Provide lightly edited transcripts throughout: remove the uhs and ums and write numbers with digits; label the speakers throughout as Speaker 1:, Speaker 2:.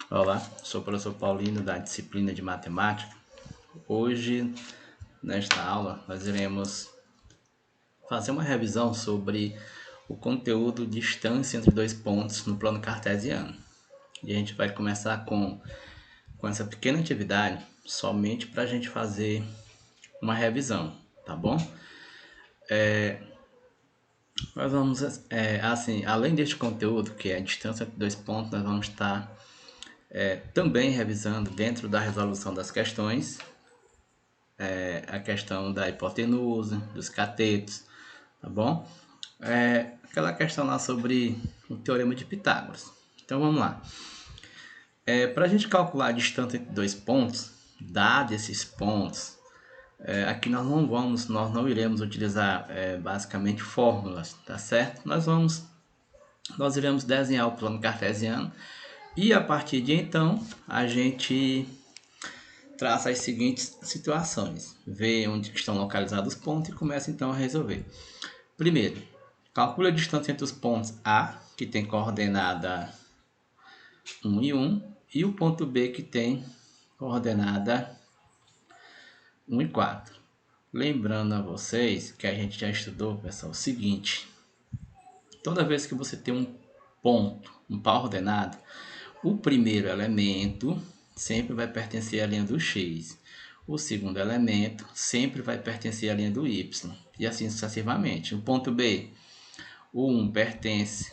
Speaker 1: Olá, sou o professor Paulino da disciplina de matemática. Hoje, nesta aula, nós iremos fazer uma revisão sobre o conteúdo de distância entre dois pontos no plano cartesiano. E a gente vai começar com essa pequena atividade somente para a gente fazer uma revisão, tá bom? Nós vamos, assim, além deste conteúdo, que é a distância entre dois pontos, nós vamos estar também revisando dentro da resolução das questões a questão da hipotenusa, dos catetos, tá bom? Aquela questão lá sobre o Teorema de Pitágoras. Então vamos lá. Para a gente calcular a distância entre dois pontos, dados esses pontos, aqui nós não iremos utilizar basicamente fórmulas, tá certo? Nós iremos desenhar o plano cartesiano e a partir de então a gente traça as seguintes situações, vê onde estão localizados os pontos e começa então a resolver. Primeiro, calcule a distância entre os pontos A, que tem coordenada 1 e 1, e o ponto B, que tem coordenada 1 e 4. Lembrando a vocês que a gente já estudou, pessoal, o seguinte: toda vez que você tem um ponto, um par ordenado, o primeiro elemento sempre vai pertencer à linha do X. O segundo elemento sempre vai pertencer à linha do Y. E assim sucessivamente. O ponto B, o 1 pertence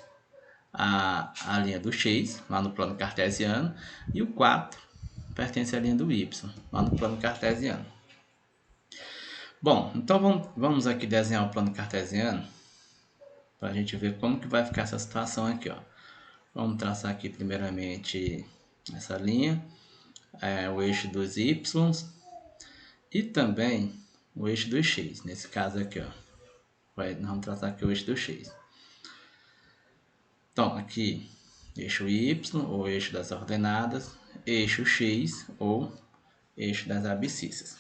Speaker 1: à linha do X, lá no plano cartesiano, e o 4 pertence à linha do Y, lá no plano cartesiano. Bom, então vamos aqui desenhar o plano cartesiano para a gente ver como que vai ficar essa situação aqui, ó. Vamos traçar aqui primeiramente essa linha, o eixo dos Y e também o eixo do X, nesse caso aqui, ó. Nós vamos traçar aqui o eixo do X. Então, aqui, eixo Y, ou eixo das ordenadas, eixo X, ou eixo das abscissas.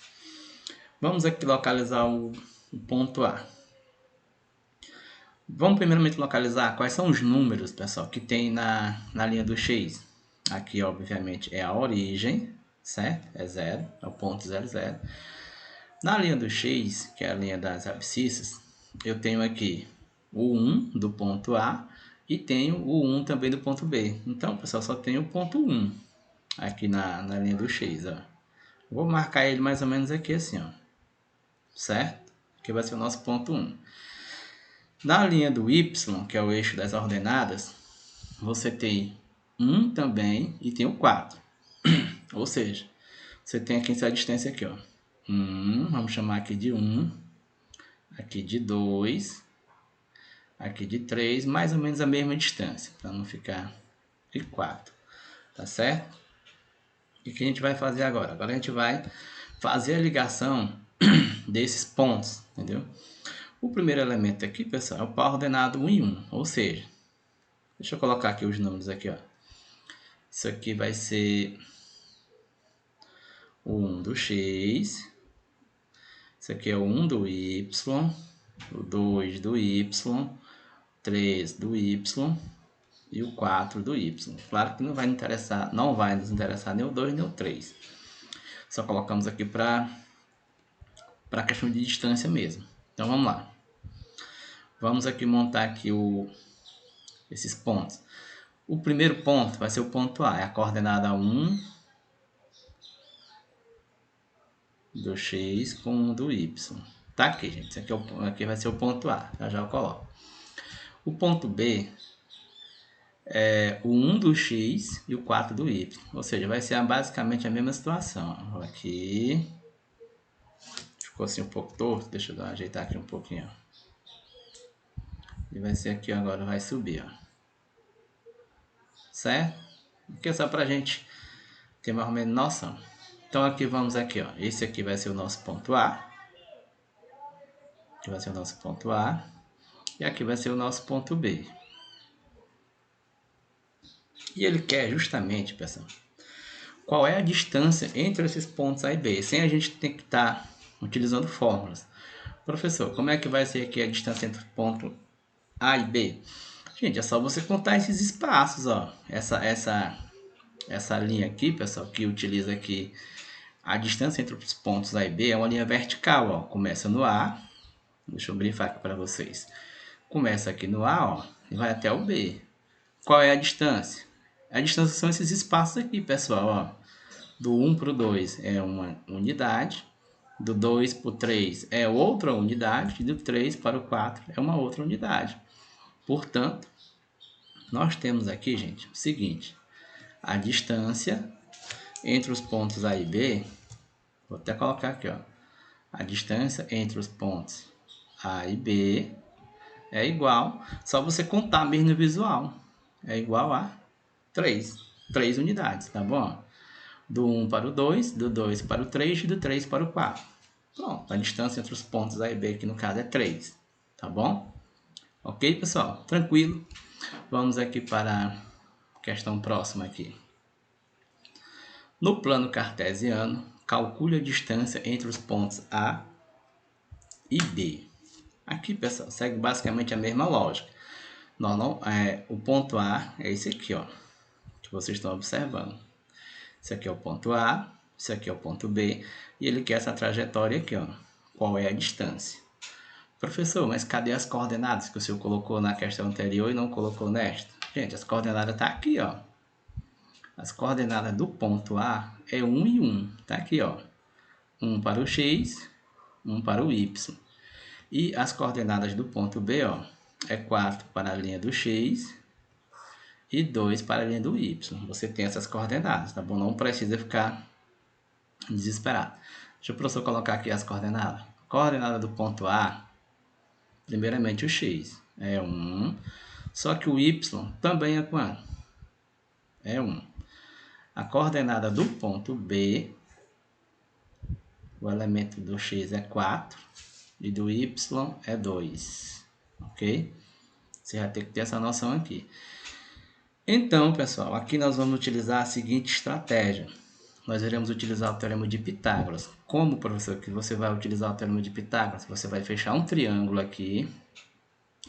Speaker 1: Vamos aqui localizar o ponto A. Vamos primeiramente localizar quais são os números, pessoal, que tem na linha do X. Aqui, obviamente, é a origem, certo? É 0, é o ponto 0, 0. Na linha do X, que é a linha das abscissas, eu tenho aqui o 1 do ponto A e tenho o 1 também do ponto B. Então, pessoal, só tenho o ponto 1 aqui na linha do X, ó. Vou marcar ele mais ou menos aqui assim, ó. Certo? Que vai ser o nosso ponto 1. Na linha do Y, que é o eixo das ordenadas, você tem 1 também e tem o 4. Ou seja, você tem aqui essa distância aqui, ó. 1, vamos chamar aqui de 1, aqui de 2, aqui de 3, mais ou menos a mesma distância, para não ficar de 4, tá certo? E o que a gente vai fazer agora? Agora a gente vai fazer a ligação desses pontos, entendeu? O primeiro elemento aqui, pessoal, é o par ordenado 1 e 1, ou seja, deixa eu colocar aqui os números aqui, ó. Isso aqui vai ser o 1 do X, isso aqui é o 1 do Y, o 2 do Y, 3 do Y e o 4 do Y. Claro que não vai nos interessar nem o 2 nem o 3. Só colocamos aqui para a questão de distância mesmo. Então vamos lá. Vamos aqui montar aqui esses pontos. O primeiro ponto vai ser o ponto A, é a coordenada 1 do X com 1 do Y. Tá aqui, gente. Isso aqui vai ser o ponto A. Já eu coloco. O ponto B é o 1 do X e o 4 do Y. Ou seja, vai ser basicamente a mesma situação. Aqui. Ficou assim um pouco torto. Deixa eu ajeitar aqui um pouquinho. E vai ser aqui agora, vai subir, ó. Certo? Aqui é só pra gente ter mais ou menos noção. Então aqui vamos aqui, ó. Esse aqui vai ser o nosso ponto A. Aqui vai ser o nosso ponto A. E aqui vai ser o nosso ponto B. E ele quer justamente, pessoal, qual é a distância entre esses pontos A e B, sem a gente ter que estar utilizando fórmulas. Professor, como é que vai ser aqui a distância entre o ponto A e B? Gente, é só você contar esses espaços, ó. essa linha aqui, pessoal, que utiliza aqui a distância entre os pontos A e B, é uma linha vertical, ó. Começa no A, deixa eu grifar aqui para vocês. Começa aqui no A, ó, e vai até o B. Qual é a distância? A distância são esses espaços aqui, pessoal, ó. Do 1 para o 2 é uma unidade, do 2 para o 3 é outra unidade, e do 3 para o 4 é uma outra unidade. Portanto, nós temos aqui, gente, o seguinte: a distância entre os pontos A e B, vou até colocar aqui, ó, a distância entre os pontos A e B é igual, só você contar mesmo no visual, é igual a 3 unidades, tá bom? Do 1 para o 2, do 2 para o 3 e do 3 para o 4. Pronto, a distância entre os pontos A e B aqui no caso é 3, tá bom? Ok, pessoal? Tranquilo. Vamos aqui para a questão próxima aqui. No plano cartesiano, calcule a distância entre os pontos A e B. Aqui, pessoal, segue basicamente a mesma lógica. O ponto A é esse aqui, ó, que vocês estão observando. Esse aqui é o ponto A, esse aqui é o ponto B, e ele quer essa trajetória aqui, ó. Qual é a distância? Professor, mas cadê as coordenadas que o senhor colocou na questão anterior e não colocou nesta? Gente, as coordenadas tá aqui, ó. As coordenadas do ponto A é 1 e 1, tá aqui, ó. 1 para o X, 1 para o Y. E as coordenadas do ponto B, ó, é 4 para a linha do X e 2 para a linha do Y. Você tem essas coordenadas, tá bom? Não precisa ficar desesperado. Deixa o professor colocar aqui as coordenadas. Coordenada do ponto A, primeiramente o X, é 1. Só que o Y também é quanto? É 1. A coordenada do ponto B, o elemento do X é 4 e do Y é 2. Ok? Você vai ter que ter essa noção aqui. Então, pessoal, aqui nós vamos utilizar a seguinte estratégia. Nós iremos utilizar o teorema de Pitágoras. Como, professor, que você vai utilizar o teorema de Pitágoras? Você vai fechar um triângulo aqui,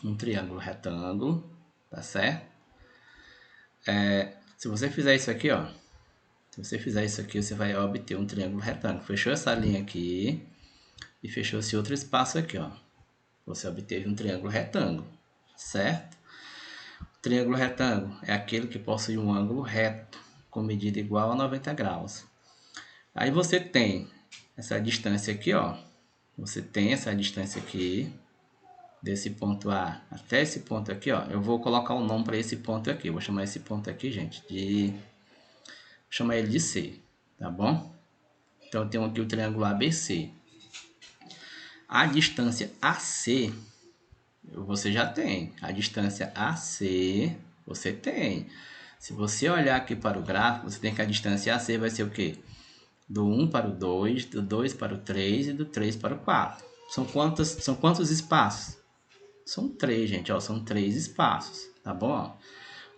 Speaker 1: um triângulo retângulo, tá certo? Se você fizer isso aqui, ó, se você fizer isso aqui, você vai obter um triângulo retângulo. Fechou essa linha aqui e fechou esse outro espaço aqui, ó. Você obteve um triângulo retângulo, certo? O triângulo retângulo é aquele que possui um ângulo reto com medida igual a 90 graus. Aí você tem essa distância aqui, ó. Você tem essa distância aqui, desse ponto A até esse ponto aqui, ó. Eu vou colocar um nome para esse ponto aqui. Eu vou chamar esse ponto aqui, gente, vou chamar ele de C, tá bom? Então, eu tenho aqui o triângulo ABC. A distância AC, você já tem. A distância AC, você tem. Se você olhar aqui para o gráfico, você tem que a distância AC vai ser o quê? Do 1 para o 2, do 2 para o 3 e do 3 para o 4. São quantos espaços? São 3, gente, ó, são 3 espaços, tá bom?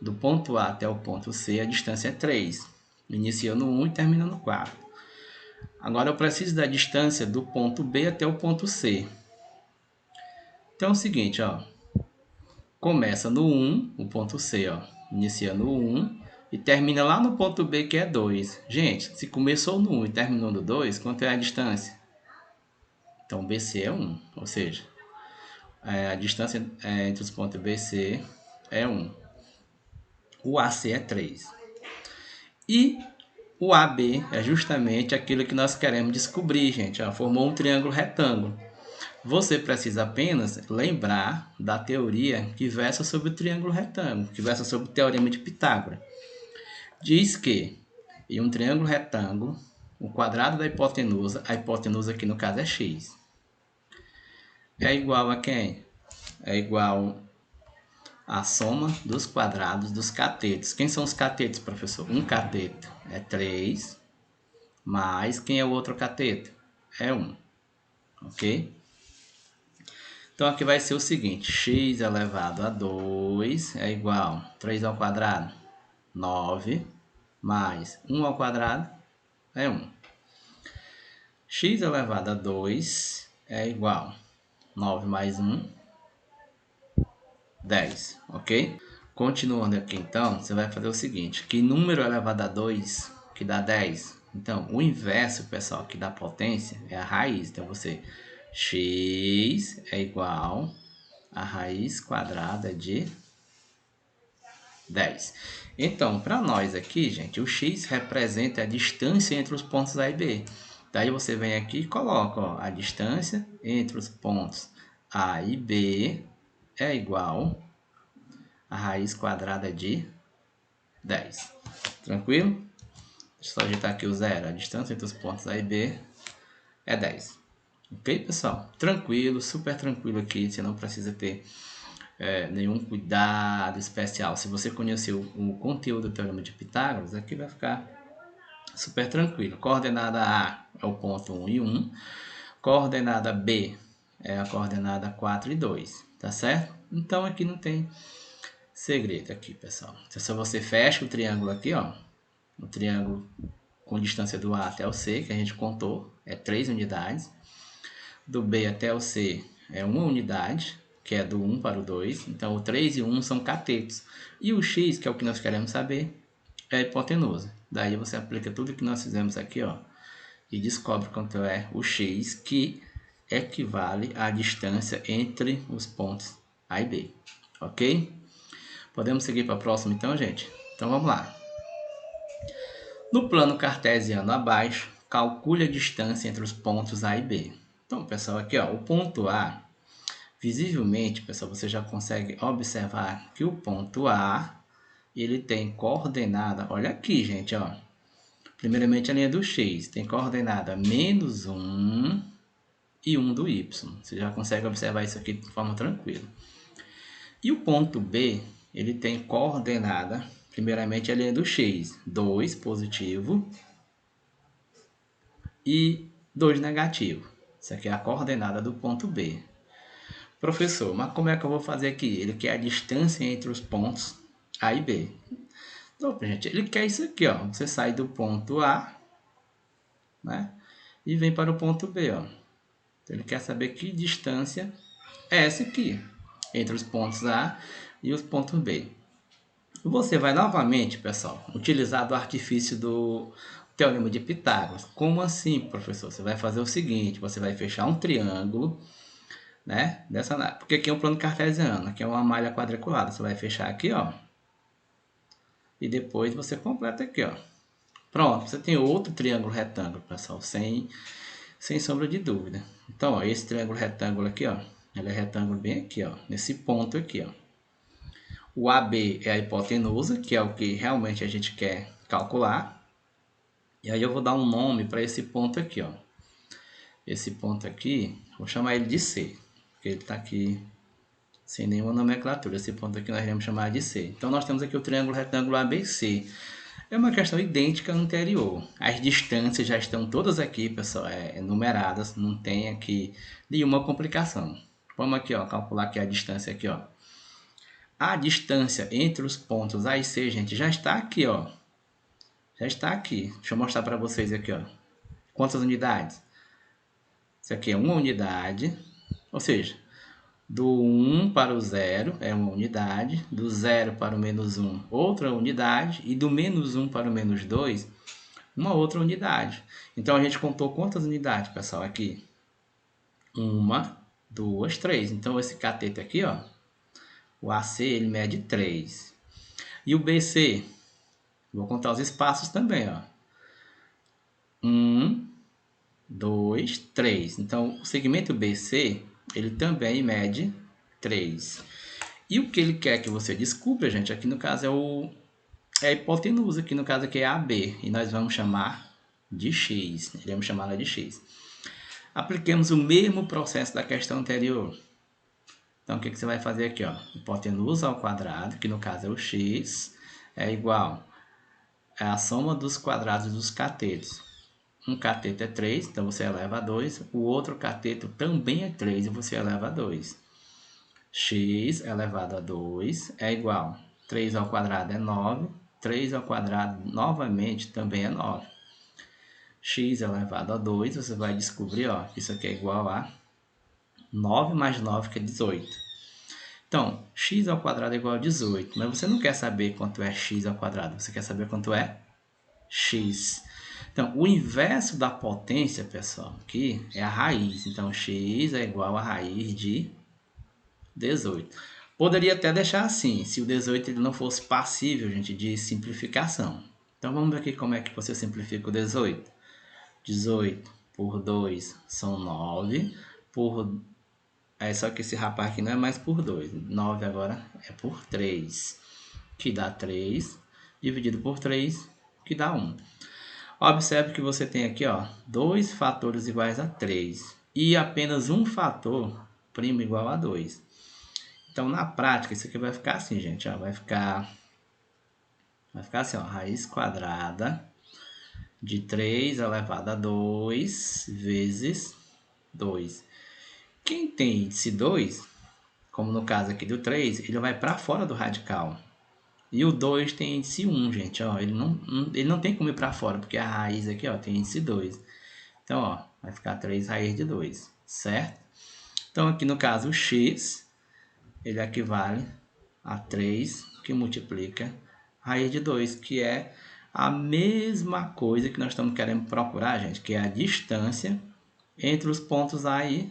Speaker 1: Do ponto A até o ponto C, a distância é 3. Inicia no 1 e termina no 4. Agora eu preciso da distância do ponto B até o ponto C. Então é o seguinte, ó. Começa no 1, o ponto C, ó. Inicia no 1 e termina lá no ponto B, que é 2. Gente, se começou no 1 e terminou no 2, quanto é a distância? Então, BC é 1, ou seja, a distância entre os pontos BC é 1. O AC é 3. E o AB é justamente aquilo que nós queremos descobrir, gente. Ó, formou um triângulo retângulo. Você precisa apenas lembrar da teoria que versa sobre o triângulo retângulo, que versa sobre o teorema de Pitágoras. Diz que em um triângulo retângulo, o quadrado da hipotenusa, a hipotenusa aqui no caso é x, é igual a quem? É igual a soma dos quadrados dos catetos. Quem são os catetos, professor? Um cateto é 3, mais quem é o outro cateto? É 1, ok? Então, aqui vai ser o seguinte, x elevado a 2 é igual a 3 ao quadrado, 9, mais 1 ao quadrado é 1. X elevado a 2 é igual a 9 mais 1, 10, ok? Continuando aqui, então, você vai fazer o seguinte, que número elevado a 2, que dá 10? Então, o inverso, pessoal, que dá potência, é a raiz. Então, x é igual a raiz quadrada de 10. Então, para nós aqui, gente, o x representa a distância entre os pontos A e B. Daí você vem aqui e coloca, ó, a distância entre os pontos A e B é igual a raiz quadrada de 10. Tranquilo? Deixa eu só ajeitar aqui o zero. A distância entre os pontos A e B é 10. Ok, pessoal? Tranquilo, super tranquilo aqui. Você não precisa ter nenhum cuidado especial. Se você conheceu o conteúdo do Teorema de Pitágoras, aqui vai ficar super tranquilo. Coordenada A é o ponto 1 e 1. Coordenada B é a coordenada 4 e 2. Tá certo? Então aqui não tem segredo aqui, pessoal. Se só você fecha o triângulo aqui, ó. O triângulo com distância do A até o C, que a gente contou, é 3 unidades. Do B até o C é 1 unidade, que é do 1 para o 2. Então, o 3 e o 1 são catetos. E o x, que é o que nós queremos saber, é a hipotenusa. Daí você aplica tudo que nós fizemos aqui, ó, e descobre quanto é o x, que equivale à distância entre os pontos A e B. Ok? Podemos seguir para a próxima então, gente? Então, vamos lá. No plano cartesiano abaixo, calcule a distância entre os pontos A e B. Então, pessoal, aqui, ó, o ponto A, visivelmente, pessoal, você já consegue observar que o ponto A, ele tem coordenada, olha aqui, gente, ó. Primeiramente, a linha do X tem coordenada menos 1 e 1 do Y. Você já consegue observar isso aqui de forma tranquila. E o ponto B, ele tem coordenada, primeiramente, a linha do X, 2 positivo e 2 negativo. Isso aqui é a coordenada do ponto B. Professor, mas como é que eu vou fazer aqui? Ele quer a distância entre os pontos A e B. Então, gente, ele quer isso aqui, ó. Você sai do ponto A, né? E vem para o ponto B, ó. Então, ele quer saber que distância é essa aqui, entre os pontos A e os pontos B. Você vai novamente, pessoal, utilizar do artifício do Teorema de Pitágoras. Como assim, professor? Você vai fazer o seguinte, você vai fechar um triângulo, né? Porque aqui é um plano cartesiano, aqui é uma malha quadriculada. Você vai fechar aqui, ó. E depois você completa aqui, ó. Pronto, você tem outro triângulo retângulo, pessoal, sem sombra de dúvida. Então, ó, esse triângulo retângulo aqui, ó, ele é retângulo bem aqui, ó, nesse ponto aqui, ó. O AB é a hipotenusa, que é o que realmente a gente quer calcular. E aí eu vou dar um nome para esse ponto aqui, ó. Esse ponto aqui, vou chamar ele de C, porque ele está aqui sem nenhuma nomenclatura. Esse ponto aqui nós iremos chamar de C. Então, nós temos aqui o triângulo retângulo ABC. É uma questão idêntica ao anterior. As distâncias já estão todas aqui, pessoal, numeradas. Não tem aqui nenhuma complicação. Vamos aqui, ó, calcular aqui a distância aqui, ó. A distância entre os pontos A e C, gente, já está aqui, ó. Já está aqui. Deixa eu mostrar para vocês aqui, ó. Quantas unidades? Isso aqui é uma unidade. Ou seja, do 1 para o 0 é uma unidade. Do 0 para o menos 1, outra unidade. E do menos 1 para o menos 2, uma outra unidade. Então, a gente contou quantas unidades, pessoal, aqui? 1, 2, 3. Então, esse cateto aqui, ó. O AC, ele mede 3. E o BC, vou contar os espaços também, ó. 1, 2, 3. Então, o segmento BC, ele também mede 3. E o que ele quer que você descubra, gente, aqui no caso é a hipotenusa, que no caso aqui é AB. E nós vamos chamar de X. Iremos chamá-la de X. Apliquemos o mesmo processo da questão anterior. Então, o que você vai fazer aqui, ó? Hipotenusa ao quadrado, que no caso é o x, é igual a soma dos quadrados dos catetos. Um cateto é 3, então você eleva a 2. O outro cateto também é 3 e você eleva a 2. X elevado a 2 é igual. 3 ao quadrado é 9. 3 ao quadrado novamente também é 9. X elevado a 2, você vai descobrir, ó, que isso aqui é igual a 9 mais 9, que é 18. Então, x ao quadrado é igual a 18, mas você não quer saber quanto é x ao quadrado, você quer saber quanto é x. Então, o inverso da potência, pessoal, aqui é a raiz. Então, x é igual a raiz de 18. Poderia até deixar assim, se o 18 ele não fosse passível, gente, de simplificação. Então, vamos ver aqui como é que você simplifica o 18. 18 por 2 são 9, por... só que esse rapaz aqui não é mais por 2. 9 agora é por 3, que dá 3, dividido por 3, que dá 1. Observe que você tem aqui, ó, dois fatores iguais a 3 e apenas um fator primo igual a 2. Então, na prática, isso aqui vai ficar assim, gente, ó, vai ficar assim, ó, raiz quadrada de 3 elevado a 2 vezes 2. Quem tem índice 2, como no caso aqui do 3, ele vai para fora do radical. E o 2 tem índice 1, gente, ó, ele não tem como ir para fora, porque a raiz aqui, ó, tem índice 2. Então, ó, vai ficar 3 raiz de 2, certo? Então, aqui no caso, o x, ele equivale a 3, que multiplica raiz de 2, que é a mesma coisa que nós estamos querendo procurar, gente, que é a distância entre os pontos A e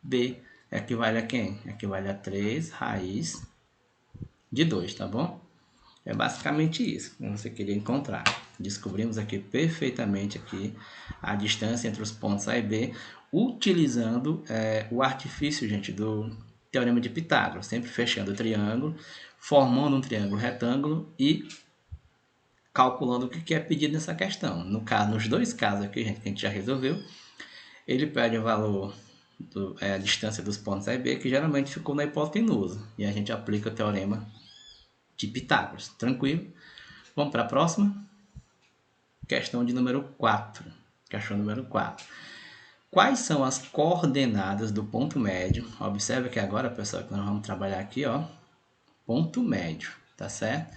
Speaker 1: B. Equivale a quem? Equivale a 3 raiz de 2, tá bom? É basicamente isso que você queria encontrar. Descobrimos aqui perfeitamente aqui a distância entre os pontos A e B, utilizando o artifício, gente, do Teorema de Pitágoras, sempre fechando o triângulo, formando um triângulo retângulo e calculando o que é pedido nessa questão. No caso, nos dois casos aqui, gente, que a gente já resolveu, ele pede o valor, a distância dos pontos A e B, que geralmente ficou na hipotenusa, e a gente aplica o Teorema de Pitágoras. Tranquilo? Vamos para a próxima? Questão de número 4. Questão número 4. Quais são as coordenadas do ponto médio? Observe que agora, pessoal, que nós vamos trabalhar aqui, ó, ponto médio, tá certo?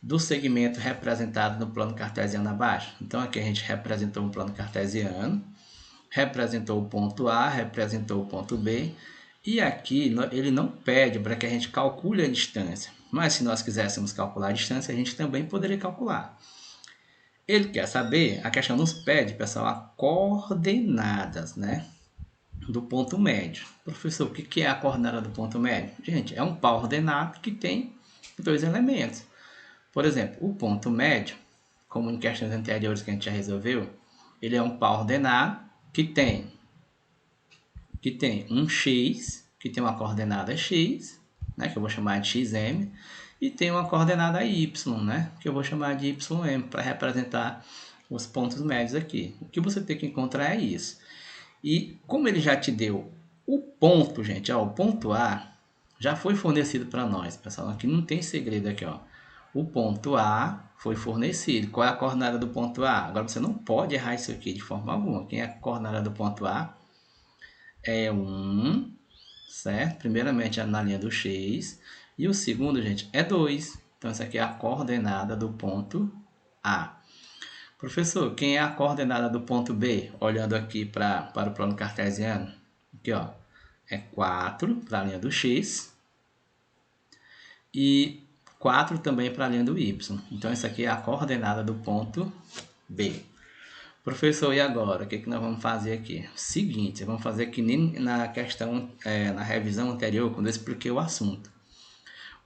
Speaker 1: Do segmento representado no plano cartesiano abaixo. Então, aqui a gente representou um plano cartesiano, representou o ponto A, representou o ponto B, e aqui ele não pede para que a gente calcule a distância, mas se nós quiséssemos calcular a distância, a gente também poderia calcular. Ele quer saber, a questão nos pede, pessoal, as coordenadas, né, do ponto médio. Professor, o que é a coordenada do ponto médio? Gente, é um par ordenado que tem dois elementos. Por exemplo, o ponto médio, como em questões anteriores que a gente já resolveu, ele é um par ordenado que tem um x, que tem uma coordenada x, né, que eu vou chamar de xm, e tem uma coordenada y, né, que eu vou chamar de ym, para representar os pontos médios aqui. O que você tem que encontrar é isso. E como ele já te deu o ponto, gente, ó, o ponto A já foi fornecido para nós, pessoal. Aqui não tem segredo aqui, ó. O ponto A foi fornecido. Qual é a coordenada do ponto A? Agora você não pode errar isso aqui de forma alguma. Quem é a coordenada do ponto A? É 1, certo? Primeiramente é na linha do x. E o segundo, gente, é 2. Então, essa aqui é a coordenada do ponto A. Professor, quem é a coordenada do ponto B? Olhando aqui para o plano cartesiano. Aqui, ó, é 4 para a linha do x. E 4 também para a linha do y. Então, essa aqui é a coordenada do ponto B. Professor, e agora? O que nós vamos fazer aqui? Seguinte, vamos fazer que nem na questão, na revisão anterior, quando eu expliquei o assunto.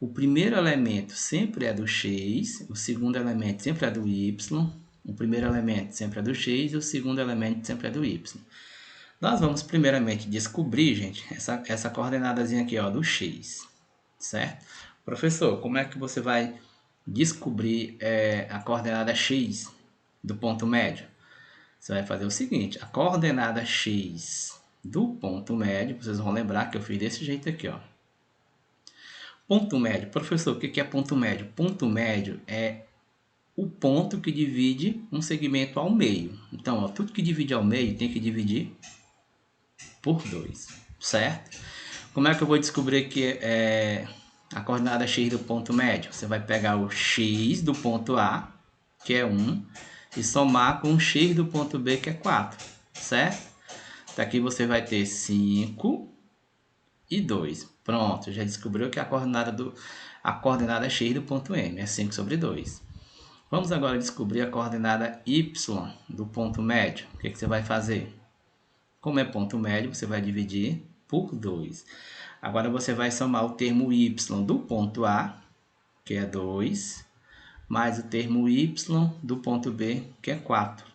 Speaker 1: O primeiro elemento sempre é do x, o segundo elemento sempre é do y, o primeiro elemento sempre é do x e o segundo elemento sempre é do y. Nós vamos primeiramente descobrir, gente, essa coordenadazinha aqui, ó, do x, certo? Professor, como é que você vai descobrir a coordenada x do ponto médio? Você vai fazer o seguinte, a coordenada x do ponto médio, vocês vão lembrar que eu fiz desse jeito aqui, ó. Ponto médio. Professor, o que é ponto médio? Ponto médio é o ponto que divide um segmento ao meio. Então, ó, tudo que divide ao meio tem que dividir por 2, certo? Como é que eu vou descobrir que a coordenada x do ponto médio? Você vai pegar o x do ponto A, que é 1, e somar com o x do ponto B, que é 4, certo? Daqui você vai ter 5 e 2. Pronto, já descobriu que a coordenada x do ponto M é 5 sobre 2. Vamos agora descobrir a coordenada y do ponto médio. O que você vai fazer? Como é ponto médio, você vai dividir por 2. Agora você vai somar o termo y do ponto A, que é 2, mais o termo y do ponto B, que é 4.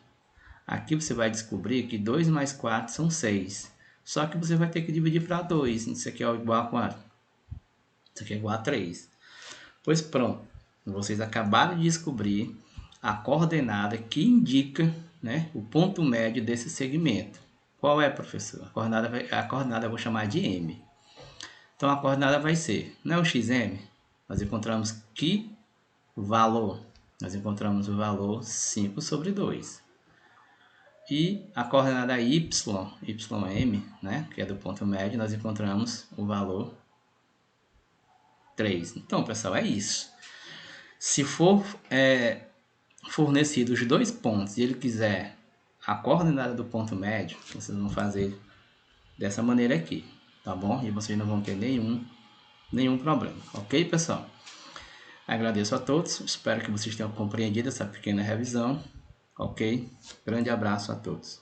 Speaker 1: Aqui você vai descobrir que 2 mais 4 são 6. Só que você vai ter que dividir para 2. Isso aqui é igual a quanto? Isso aqui é igual a 3. Pois pronto. Vocês acabaram de descobrir a coordenada que indica, né, o ponto médio desse segmento. Qual é, professor? A coordenada eu vou chamar de M. Então a coordenada vai ser, não é o xm? Nós encontramos que valor? Nós encontramos o valor 5 sobre 2. E a coordenada y, ym, né, que é do ponto médio, nós encontramos o valor 3. Então, pessoal, é isso. Se for fornecido os dois pontos e ele quiser a coordenada do ponto médio, vocês vão fazer dessa maneira aqui, tá bom? E vocês não vão ter nenhum problema, ok, pessoal? Agradeço a todos, espero que vocês tenham compreendido essa pequena revisão, ok? Grande abraço a todos.